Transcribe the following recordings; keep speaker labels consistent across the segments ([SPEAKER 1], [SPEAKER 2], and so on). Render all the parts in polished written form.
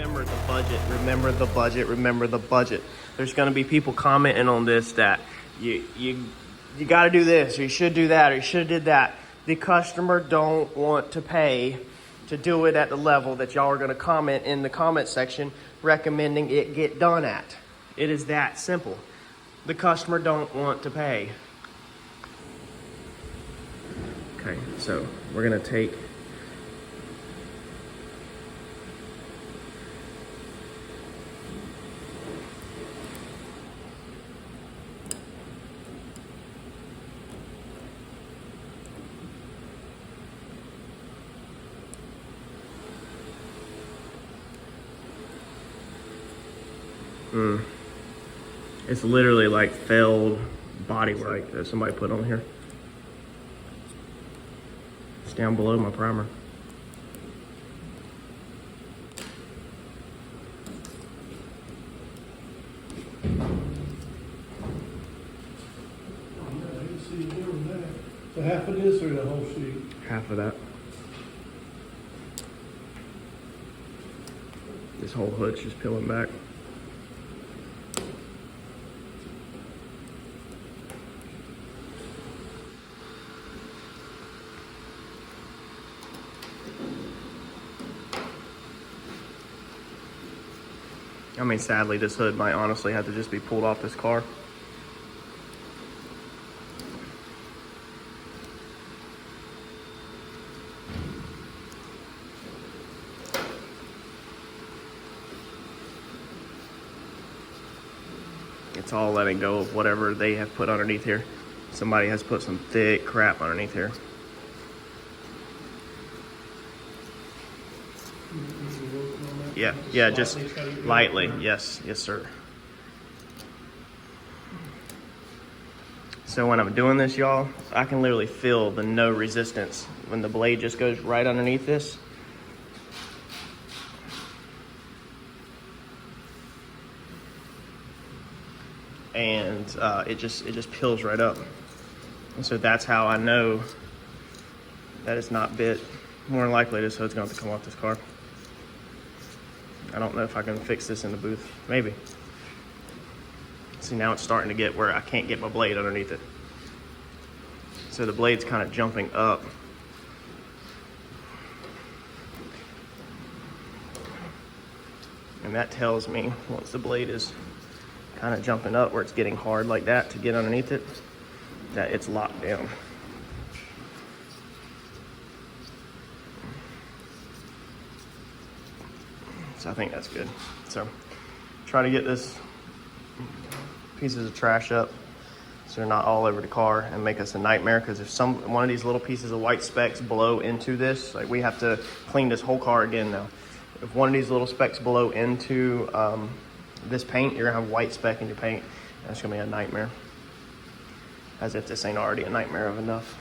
[SPEAKER 1] Remember the budget, remember the budget, remember the budget. There's gonna be people commenting on this that you gotta do this, or you should do that, or you should have did that. The customer don't want to pay to do it at the level that y'all are gonna comment in the comment section recommending it get done at. It is that simple. The customer don't want to pay. Okay, so we're gonna take it's literally like failed bodywork that somebody put on here. It's down below my primer.
[SPEAKER 2] So half of this or the whole sheet?
[SPEAKER 1] Half of that. This whole hood's just peeling back. I mean, sadly, this hood might honestly have to just be pulled off this car. It's all letting go of whatever they have put underneath here. Somebody has put some thick crap underneath here. Yeah, just lightly. Yes, sir. So when I'm doing this, y'all, I can literally feel the no resistance when the blade just goes right underneath this. And it just peels right up. And so that's how I know that it's not bit. More than likely, this hood's going to have to come off this car. I don't know if I can fix this in the booth. Maybe. See, now it's starting to get where I can't get my blade underneath it. So the blade's kind of jumping up. And that tells me once the blade is kind of jumping up where it's getting hard like that to get underneath it, that it's locked down. So I think that's good. So try to get this pieces of trash up so they're not all over the car and make us a nightmare, because if one of these little pieces of white specks blow into this, like we have to clean this whole car again now. If one of these little specks blow into this paint, you're gonna have white speck in your paint. That's gonna be a nightmare. As if this ain't already a nightmare of enough.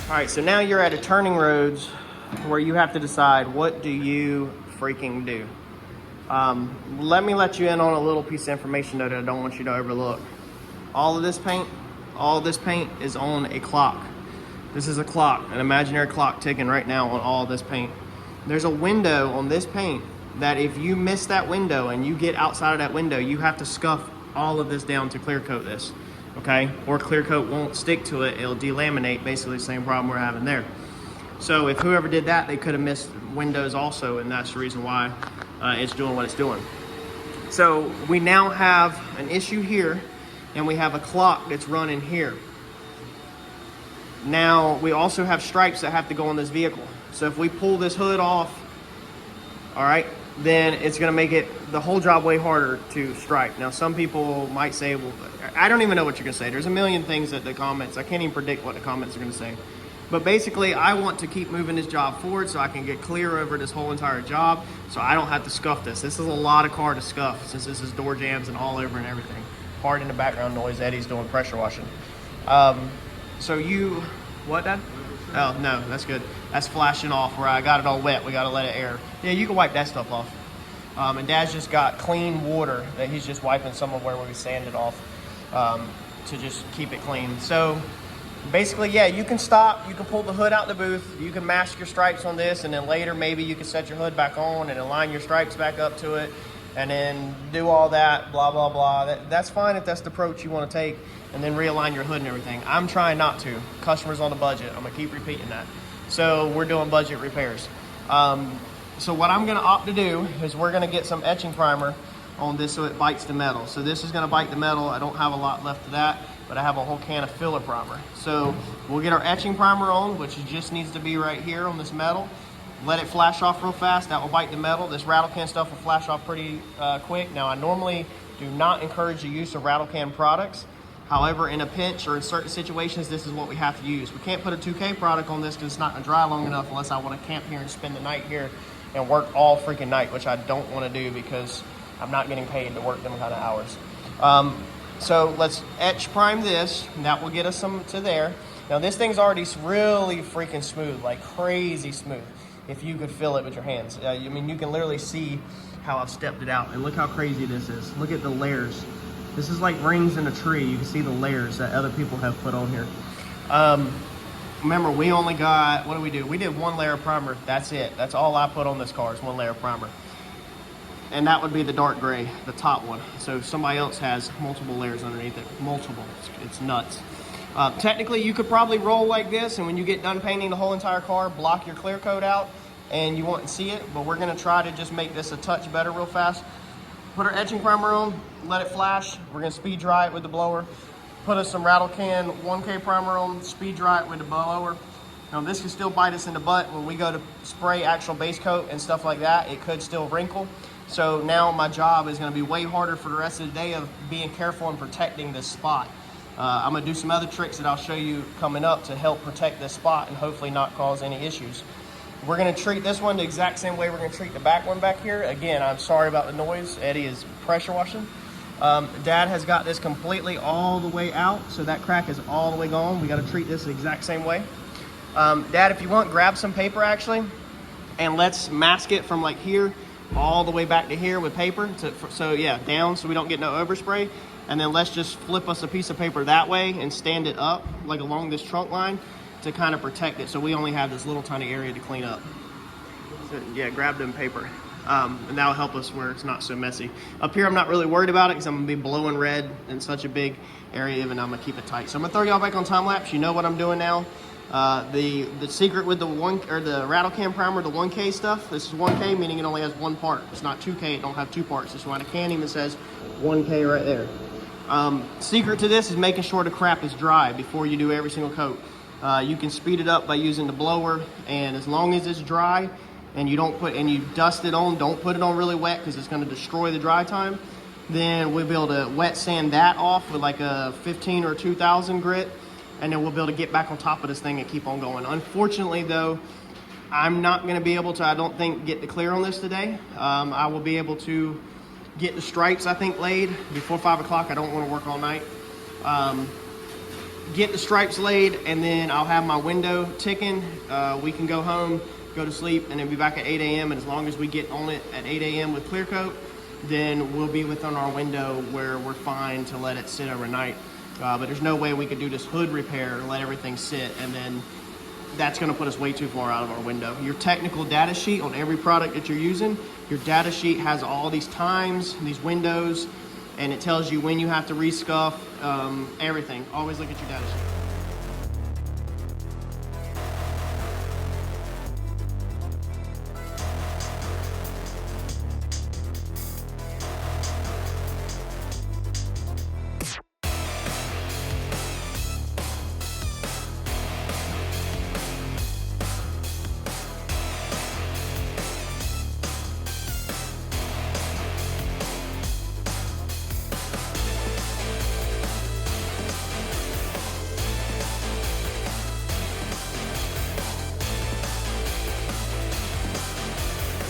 [SPEAKER 1] All right, so now you're at a turning roads where you have to decide, what do you freaking do? Let me let you in on a little piece of information though that I don't want you to overlook. All of this paint is on a clock. This is a clock, an imaginary clock ticking right now on all this paint. There's a window on this paint that if you miss that window and you get outside of that window, you have to scuff all of this down to clear coat this, okay? Or clear coat won't stick to it, it'll delaminate, basically the same problem we're having there. So if whoever did that, they could have missed windows also, and that's the reason why it's doing what it's doing. So we now have an issue here, and we have a clock that's running here. Now, we also have stripes that have to go on this vehicle. So if we pull this hood off, all right, then it's gonna make it the whole job way harder to stripe. Now, some people might say, well, I don't even know what you're gonna say. There's a million things that the comments, I can't even predict what the comments are gonna say. But basically, I want to keep moving this job forward so I can get clear over this whole entire job so I don't have to scuff this. This is a lot of car to scuff since this is door jams and all over and everything. Pardon the background noise, Eddie's doing pressure washing. So you, what, Dad? Oh, no, that's good. That's flashing off where I got it all wet. We got to let it air. Yeah, you can wipe that stuff off. And Dad's just got clean water that he's just wiping some of where we sanded off to just keep it clean. So basically, yeah, you can stop. You can pull the hood out the booth. You can mask your stripes on this, and then later maybe you can set your hood back on and align your stripes back up to it, and then do all that, blah, blah, blah. That's fine if that's the approach you want to take, and then realign your hood and everything. I'm trying not to. Customers on a budget. I'm going to keep repeating that. So we're doing budget repairs. So what I'm going to opt to do is we're going to get some etching primer on this so it bites the metal. So this is going to bite the metal. I don't have a lot left of that, but I have a whole can of filler primer. So we'll get our etching primer on, which just needs to be right here on this metal. Let it flash off real fast. That will bite the metal. This rattle can stuff will flash off pretty quick. Now, I normally do not encourage the use of rattle can products. However, in a pinch or in certain situations, this is what we have to use. We can't put a 2K product on this because it's not going to dry long enough unless I want to camp here and spend the night here and work all freaking night, which I don't want to do because I'm not getting paid to work them kind of hours. So let's etch prime this, and that will get us some to there. Now this thing's already really freaking smooth, like crazy smooth. If you could feel it with your hands. I mean, you can literally see how I've stepped it out. And look how crazy this is. Look at the layers. This is like rings in a tree. You can see the layers that other people have put on here. Remember, we only got, what do? We did one layer of primer. That's it. That's all I put on this car is one layer of primer. And that would be the dark gray, the top one. So somebody else has multiple layers underneath it. Multiple. It's nuts. Technically, you could probably roll like this, and when you get done painting the whole entire car, block your clear coat out, and you won't see it. But we're going to try to just make this a touch better real fast. Put our etching primer on, let it flash. We're going to speed dry it with the blower. Put us some rattle can 1K primer on, speed dry it with the blower. Now this can still bite us in the butt when we go to spray actual base coat and stuff like that. It could still wrinkle. So now my job is going to be way harder for the rest of the day of being careful and protecting this spot. I'm going to do some other tricks that I'll show you coming up to help protect this spot and hopefully not cause any issues. We're going to treat this one the exact same way we're going to treat the back one back here. Again, I'm sorry about the noise. Eddie is pressure washing. Dad has got this completely all the way out, so that crack is all the way gone. We got to treat this the exact same way. Dad, if you want, grab some paper actually, and let's mask it from like here all the way back to here with paper. So yeah, down so we don't get no overspray. And then let's just flip us a piece of paper that way and stand it up like along this trunk line to kind of protect it. So we only have this little tiny area to clean up. So yeah, grab them paper. And that'll help us where it's not so messy. Up here, I'm not really worried about it because I'm gonna be blowing red in such a big area, and I'm gonna keep it tight. So I'm gonna throw y'all back on time lapse. You know what I'm doing now. The secret with the the rattle can primer, the 1K stuff. This is 1K, meaning it only has one part. It's not 2K. It don't have two parts. That's why the can even says 1K right there. Secret to this is making sure the crap is dry before you do every single coat. You can speed it up by using the blower, and as long as it's dry and you dust it on, don't put it on really wet because it's going to destroy the dry time, then we'll be able to wet sand that off with like a 15 or 2000 grit, and then we'll be able to get back on top of this thing and keep on going. Unfortunately though, I'm not going to be able to, I don't think, get the clear on this today. I will be able to get the stripes, I think, laid before 5 o'clock. I don't want to work all night. Get the stripes laid, and then I'll have my window ticking. We can go home, go to sleep, and then be back at 8 a.m. And as long as we get on it at 8 a.m. with clear coat, then we'll be within our window where we're fine to let it sit overnight. But there's no way we could do this hood repair, let everything sit, and then that's going to put us way too far out of our window. Your technical data sheet on every product that you're using, your data sheet has all these times, these windows, and it tells you when you have to rescuff, everything. Always look at your data sheet.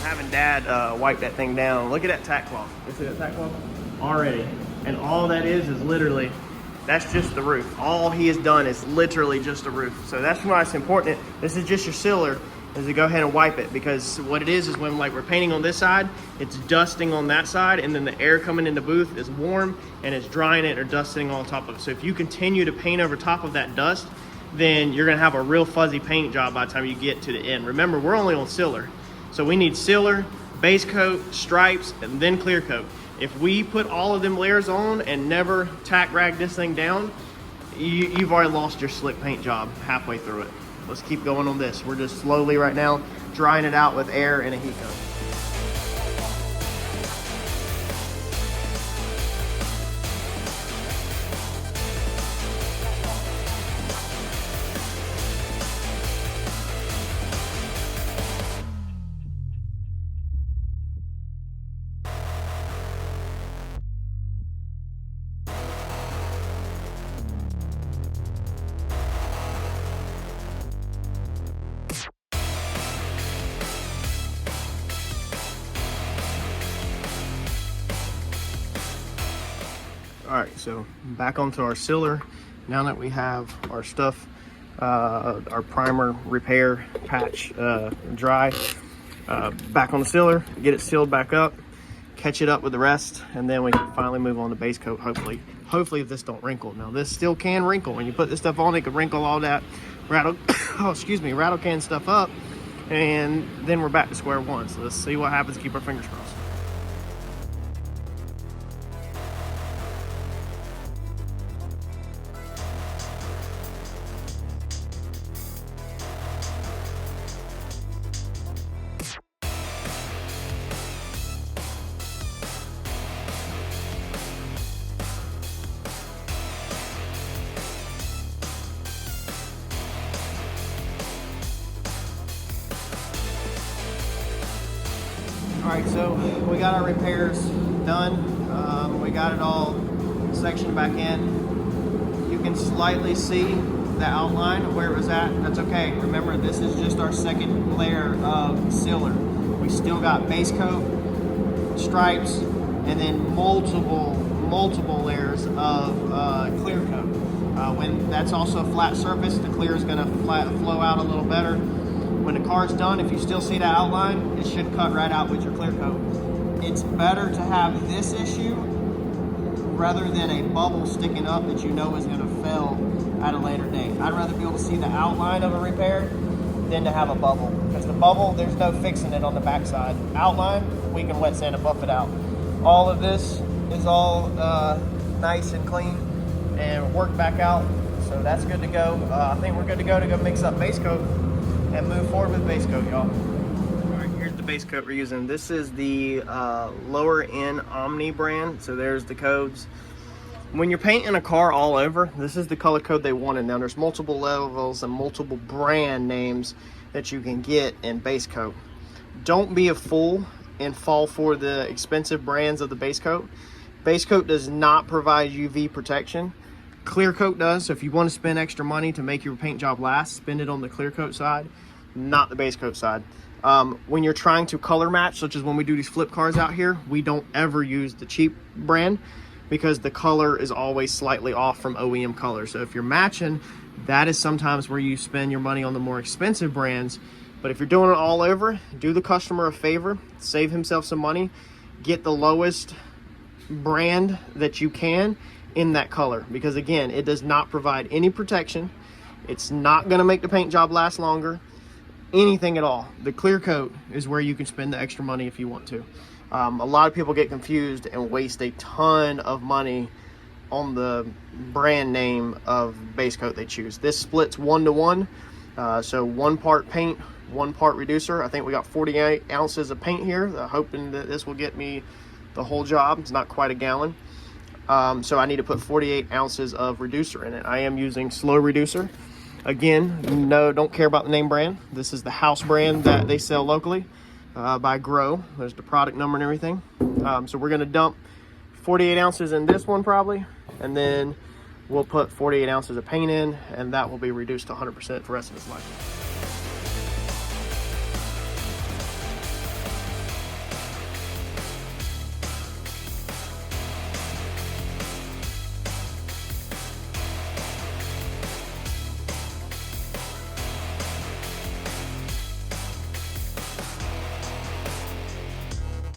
[SPEAKER 1] Having Dad wipe that thing down. Look at that tack cloth. You see that tack cloth? Already. And all that is literally, that's just the roof. All he has done is literally just a roof. So that's why it's important. This is just your sealer, is to go ahead and wipe it, because what it is when like we're painting on this side, it's dusting on that side, and then the air coming in the booth is warm and it's drying it or dusting on top of it. So if you continue to paint over top of that dust, then you're gonna have a real fuzzy paint job by the time you get to the end. Remember, we're only on sealer. So we need sealer, base coat, stripes, and then clear coat. If we put all of them layers on and never tack rag this thing down, you've already lost your slick paint job halfway through it. Let's keep going on this. We're just slowly right now drying it out with air and a heat gun. All right, so back onto our sealer. Now that we have our stuff, our primer, repair, patch dry, back on the sealer, get it sealed back up, catch it up with the rest, and then we can finally move on to base coat, hopefully. Hopefully if this don't wrinkle. Now this still can wrinkle. When you put this stuff on, it could wrinkle all that rattle can stuff up, and then we're back to square one. So let's see what happens, keep our fingers crossed. All right, so we got our repairs done. We got it all sectioned back in. You can slightly see the outline of where it was at. That's okay. Remember, this is just our second layer of sealer. We still got base coat, stripes, and then multiple layers of clear coat. When that's also a flat surface, the clear is gonna flow out a little better. When the car's done, if you still see that outline, it should cut right out with your clear coat. It's better to have this issue rather than a bubble sticking up that you know is gonna fail at a later date. I'd rather be able to see the outline of a repair than to have a bubble. Because the bubble, there's no fixing it on the backside. Outline, we can wet sand and buff it out. All of this is all nice and clean and worked back out. So that's good to go. I think we're good to go mix up base coat and move forward with base coat, y'all. All right, here's the base coat we're using. This is the lower end Omni brand. So there's the codes. When you're painting a car all over, this is the color code they wanted. Now there's multiple levels and multiple brand names that you can get in base coat. Don't be a fool and fall for the expensive brands of the base coat. Base coat does not provide UV protection. Clear coat does. So if you want to spend extra money to make your paint job last, spend it on the clear coat side, not the base coat side. When you're trying to color match, such as when we do these flip cars out here, we don't ever use the cheap brand because the color is always slightly off from OEM color. So if you're matching, that is sometimes where you spend your money on the more expensive brands. But if you're doing it all over, do the customer a favor, save himself some money, get the lowest brand that you can in that color, because again, it does not provide any protection. It's not gonna make the paint job last longer, anything at all. The clear coat is where you can spend the extra money if you want to. A lot of people get confused and waste a ton of money on the brand name of base coat they choose. This splits 1-to-1, so 1 part paint, 1 part reducer. I think we got 48 ounces of paint here, hoping that this will get me the whole job. It's not quite a gallon. So I need to put 48 ounces of reducer in it. I am using Slow Reducer. Again, no, don't care about the name brand. This is the house brand that they sell locally by Grow. There's the product number and everything. So we're gonna dump 48 ounces in this one probably, and then we'll put 48 ounces of paint in, and that will be reduced to 100% for the rest of its life.